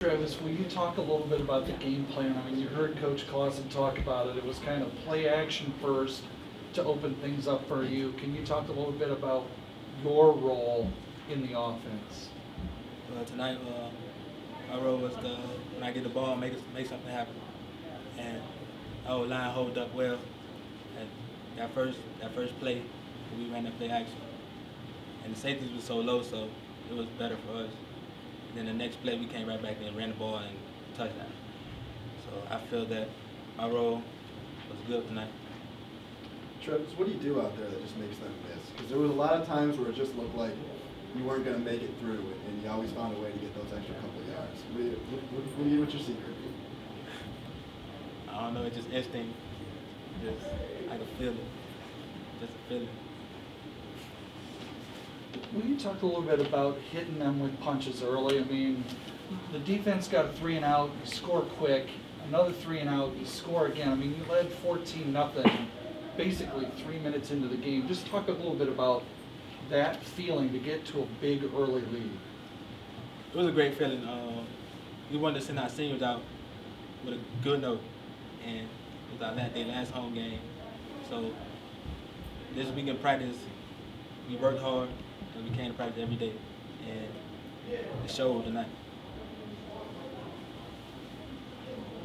Travis, will you talk a little bit about the game plan? I mean, you heard Coach Clausen talk about it. It was kind of play action first to open things up for you. Can you talk a little bit about your role in the offense? Tonight, my role was to, when I get the ball, make something happen. And our line hold up well. And that first play, we ran that play action. And the safeties were so low, so it was better for us. And then the next play, we came right back and ran the ball and touchdown. So I feel that my role was good tonight. Travis, what do you do out there that just makes them miss? Because there was a lot of times where it just looked like you weren't going to make it through, and you always found a way to get those extra couple of yards. What's your secret? I don't know, it's just instinct. I can feel it. Just a feeling. Will you talk a little bit about hitting them with punches early? I mean, the defense got a 3-and-out, you score quick, another 3-and-out, you score again. I mean, you led 14-0 basically 3 minutes into the game. Just talk a little bit about that feeling to get to a big early lead. It was a great feeling. We wanted to send our seniors out with a good note, and it was our last home game. So this week in practice, we worked hard, and we came to practice every day, and it showed tonight.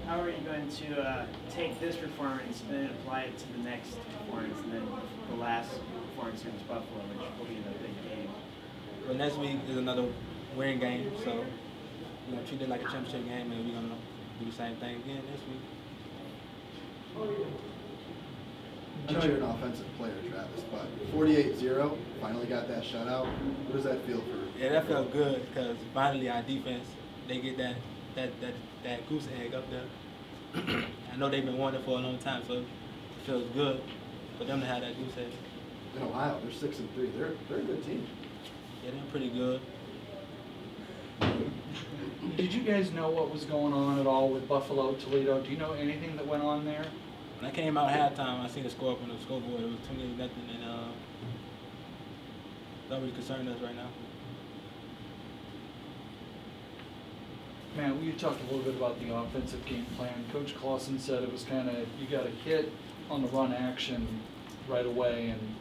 How are you going to take this performance and then apply it to the next performance and then the last performance against Buffalo, which will be the big game? Well, next week is another winning game, so we're going to treat it like a championship game, and we're going to do the same thing again this week. I know you're an offensive player, Travis, but 48-0, finally got that shutout. What does that feel for? Yeah, that felt good because finally our defense, they get that goose egg up there. I know they've been wanting it for a long time, so it feels good for them to have that goose egg. In Ohio, they're 6-3. They're a good team. Yeah, they're pretty good. Did you guys know what was going on at all with Buffalo, Toledo? Do you know anything that went on there? When I came out halftime, I seen the score up on the scoreboard. It was 20-0, and don't really concern us right now. Man, will you talk a little bit about the offensive game plan? Coach Clausen said it was kind of, you got to hit on the run action right away, and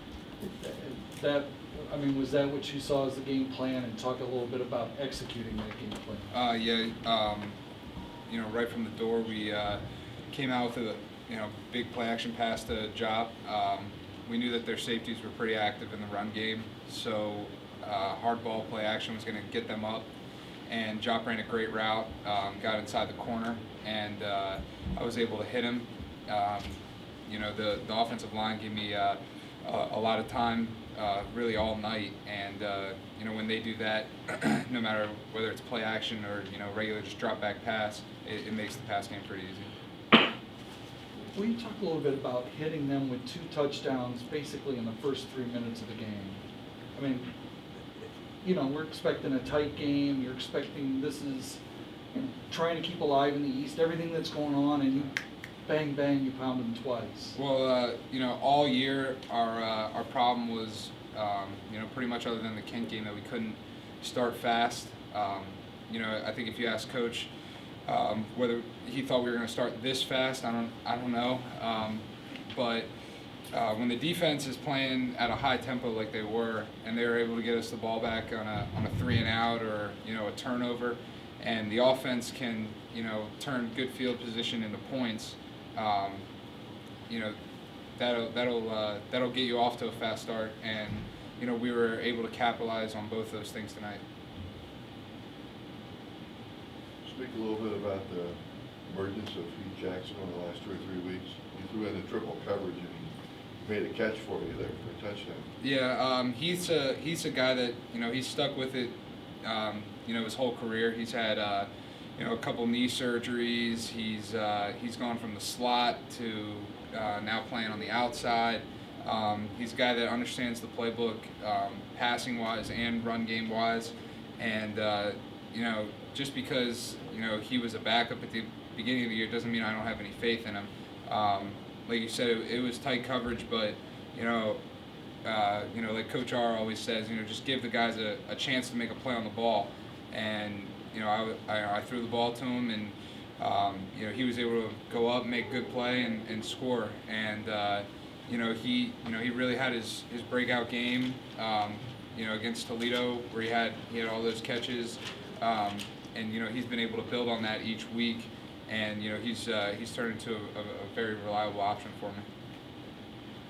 that, I mean, was that what you saw as the game plan? And talk a little bit about executing that game plan. Yeah, right from the door, we came out with a big play action pass to Job. We knew that their safeties were pretty active in the run game, so hard ball play action was going to get them up. And Job ran a great route, got inside the corner, and I was able to hit him. The offensive line gave me a lot of time, really all night. And when they do that, no matter whether it's play action or regular just drop back pass, it makes the pass game pretty easy. Will you talk a little bit about hitting them with 2 touchdowns basically in the first 3 minutes of the game? I mean, we're expecting a tight game. You're expecting this is trying to keep alive in the East, everything that's going on, and you bang, bang, you pound them twice. Well, all year our problem was, pretty much other than the Kent game, that we couldn't start fast. I think if you ask Coach whether he thought we were going to start this fast, I don't know. But when the defense is playing at a high tempo like they were, and they were able to get us the ball back on a 3-and-out or a turnover, and the offense can turn good field position into points, that'll get you off to a fast start, and we were able to capitalize on both those things tonight. Speak a little bit about the emergence of Heath Jackson over the last 2 or 3 weeks. You threw in the triple coverage and he made a catch for you there for a touchdown. Yeah, he's a guy that he's stuck with it. His whole career. He's had a couple knee surgeries. He's gone from the slot to now playing on the outside. He's a guy that understands the playbook, passing wise and run game wise, and just because he was a backup at the beginning of the year doesn't mean I don't have any faith in him. Like you said, it was tight coverage, but like Coach R always says, just give the guys a chance to make a play on the ball. and I threw the ball to him, and he was able to go up, make good play, and score. And he really had his breakout game. Against Toledo, where he had all those catches, and he's been able to build on that each week, and he's turned into a very reliable option for me.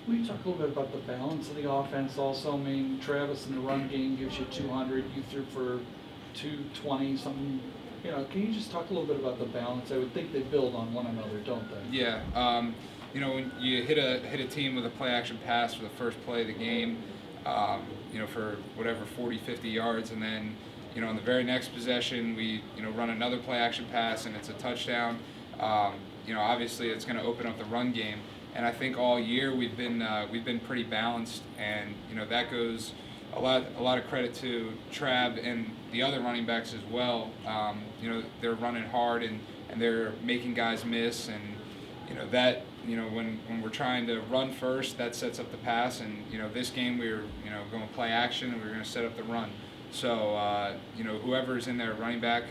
Will you talk a little bit about the balance of the offense also? I mean, Travis in the run game gives you 200, you threw for 220 something. Can you just talk a little bit about the balance? I would think they build on one another, don't they? Yeah. When you hit a team with a play action pass for the first play of the game, for whatever 40, 50 yards, and then on the very next possession we run another play action pass and it's a touchdown. Obviously it's going to open up the run game, and I think all year we've been pretty balanced, and that goes a lot of credit to Trav and the other running backs as well. They're running hard and they're making guys miss, and that when we're trying to run first, that sets up the pass. And this game we were going to play action and we were going to set up the run. So whoever's in there running back,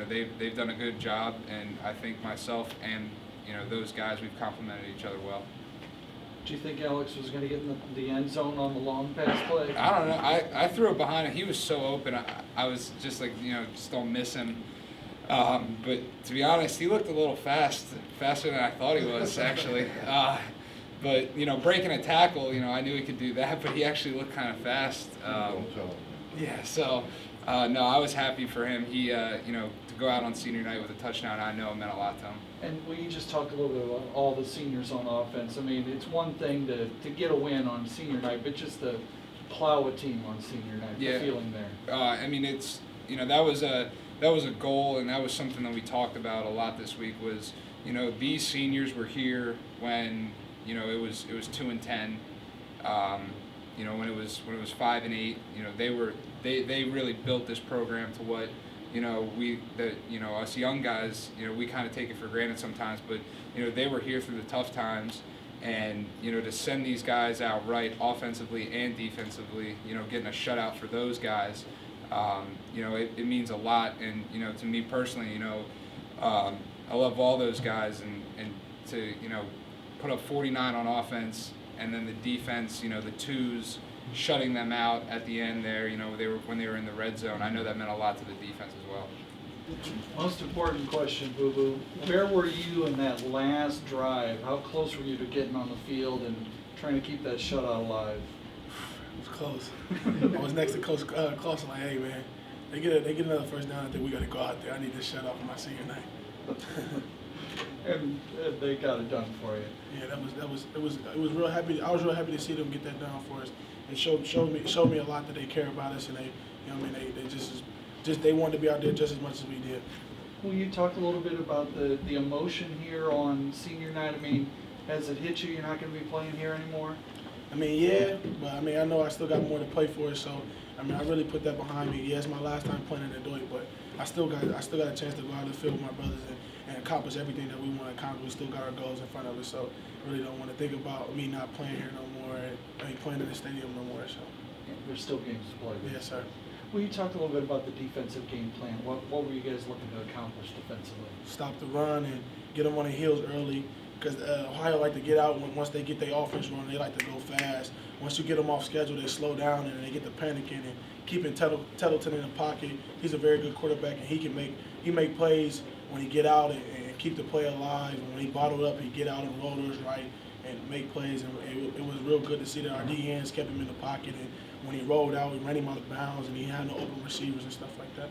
they've done a good job, and I think myself and those guys, we've complemented each other well. Do you think Alex was going to get in the end zone on the long pass play? I don't know. I threw it behind him. He was so open. I was just like, just don't miss him. But to be honest, he looked a little faster than I thought he was, actually. But breaking a tackle, I knew he could do that, but he actually looked kind of fast. Don't tell him. Yeah. So no, I was happy for him. He, to go out on senior night with a touchdown, I know it meant a lot to him. And will you just talk a little bit about all the seniors on offense? I mean, it's one thing to get a win on senior night, but just to plow a team on senior night, Yeah. the feeling there. I mean, it's that was a goal, and that was something that we talked about a lot this week. Was these seniors were here when it was 2-10. When it was 5-8. They really built this program to what us young guys, we kind of take it for granted sometimes, but they were here through the tough times, and to send these guys out right offensively and defensively, getting a shutout for those guys, it means a lot. And to me personally, I love all those guys, and to put up 49 on offense, and then the defense, the twos, shutting them out at the end there, when they were in the red zone. I know that meant a lot to the defense as well. Most important question, Boo Boo. Where were you in that last drive? How close were you to getting on the field and trying to keep that shutout alive? It was close. I was next to Coach Clausen, like, hey man, they get another first down. I think we got to go out there. I need this shutout for my senior night. And they got it done for you. Yeah, it was real happy. I was real happy to see them get that done for us. It showed me a lot that they care about us, and they they wanted to be out there just as much as we did. Will you talk a little bit about the emotion here on senior night? I mean, has it hit you? You're not going to be playing here anymore? I mean, yeah, but I mean, I know I still got more to play for, so I mean, I really put that behind me. Yeah, it's my last time playing in the Detroit, but I still got a chance to go out on the field with my brothers and accomplish everything that we want to accomplish. We still got our goals in front of us, so I really don't want to think about me not playing here no more, and playing in the stadium no more. So There's still games to play. yes, sir. Will you talk a little bit about the defensive game plan? What were you guys looking to accomplish defensively? Stop the run and get them on the heels early, because Ohio like to get out once they get their offense running. They like to go fast. Once you get them off schedule, they slow down and they get to panicking and keeping Tettleton in the pocket. He's a very good quarterback, and he make plays when he get out and keep the play alive. And when he bottled up, he get out and roll those right and make plays. And it was real good to see that our DNs kept him in the pocket, and when he rolled out, we ran him out of bounds, and he had no open receivers and stuff like that.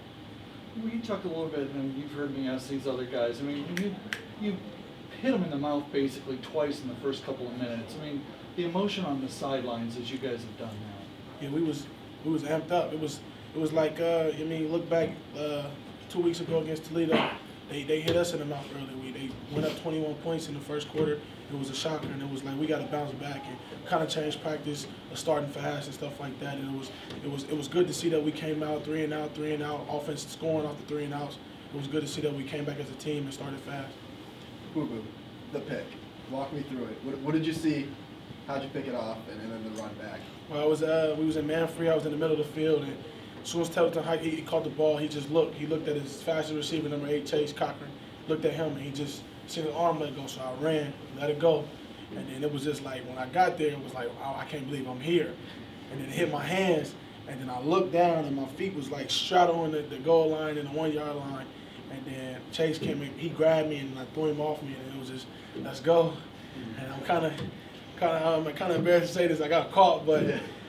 Will you talk a little bit, and you've heard me ask these other guys, I mean, when you hit them in the mouth basically twice in the first couple of minutes, I mean, the emotion on the sidelines as you guys have done now. Yeah, we was amped up. It was like look back 2 weeks ago against Toledo. They hit us in the mouth early. They went up 21 points in the first quarter. It was a shocker, and it was like we got to bounce back and kind of change practice, starting fast and stuff like that. And it was good to see that we came out 3 and out, offense scoring off the 3 and outs. It was good to see that we came back as a team and started fast. Boo Boo, the pick. Walk me through it. What did you see? How'd you pick it off, and then the run back? Well, we was in man free. I was in the middle of the field, and As soon as Tettleton he caught the ball, he just looked. He looked at his fastest receiver, number 8, Chase Cochran. Looked at him, and he just seen his arm let go. So I ran, let it go. And then it was just like, when I got there, it was like, oh, I can't believe I'm here. And then it hit my hands, and then I looked down, and my feet was like straddling the goal line and the 1 yard line. And then Chase came in, he grabbed me, and I threw him off me, and it was just, let's go. And I'm kind of embarrassed to say this, I got caught, but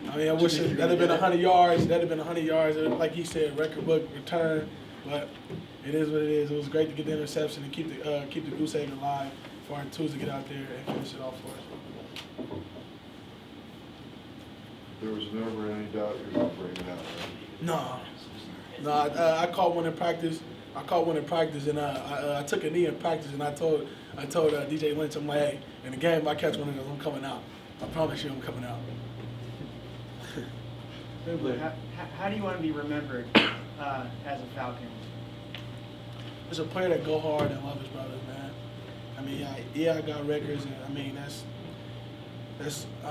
I mean, I wish that'd have been 100 yards. That'd have been 100 yards. Like he said, record book return. But it is what it is. It was great to get the interception and keep the goose egg alive for our twos to get out there and finish it off for us. There was never any doubt you were going to bring it out, right? No, I caught one in practice. And I took a knee in practice, and I told DJ Lynch, I'm like, hey, in the game, if I catch one of those, I'm coming out. I promise you, I'm coming out. How do you want to be remembered as a Falcon? As a player that go hard and love his brothers, man. I mean, I got records, and I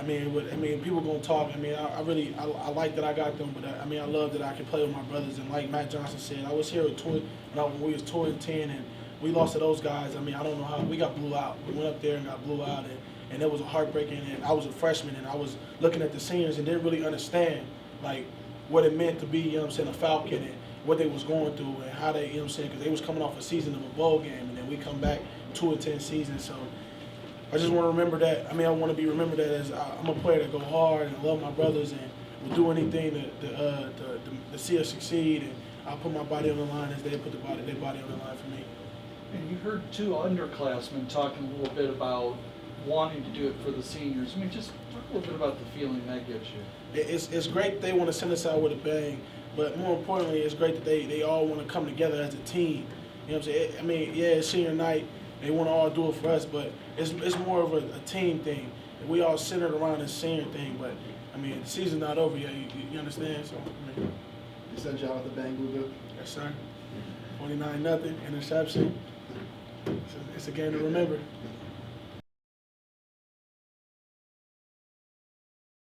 mean people gonna talk. I mean, I like that I got them, but I love that I can play with my brothers. And like Matt Johnson said, I was here when we was 2-10, and we lost to those guys. I mean, I don't know how we got blew out. We went up there and got blew out, and it was a heartbreaking. And I was a freshman, and I was looking at the seniors and didn't really understand like what it meant to be, you know what I'm saying, a Falcon, and what they was going through, and how they, you know what I'm saying, because they was coming off a season of a bowl game, and then we come back 2-10 season. So I just want to remember that. I mean, I want to be remembered that as I'm a player that go hard and love my brothers and will do anything to see us succeed. And I'll put my body on the line as they put their body on the line for me. And you heard 2 underclassmen talking a little bit about wanting to do it for the seniors. I mean, just talk a little bit about the feeling that gives you. It's great that they want to send us out with a bang, but more importantly, it's great that they all want to come together as a team. You know what I'm saying? I mean, yeah, it's senior night. They want to all do it for us, but it's more of a team thing. And we all centered around this senior thing, but I mean, the season's not over yet. You understand? So, I mean, You sent you out with the bang, Blue? yes, sir. 49-0 interception. It's a game to remember.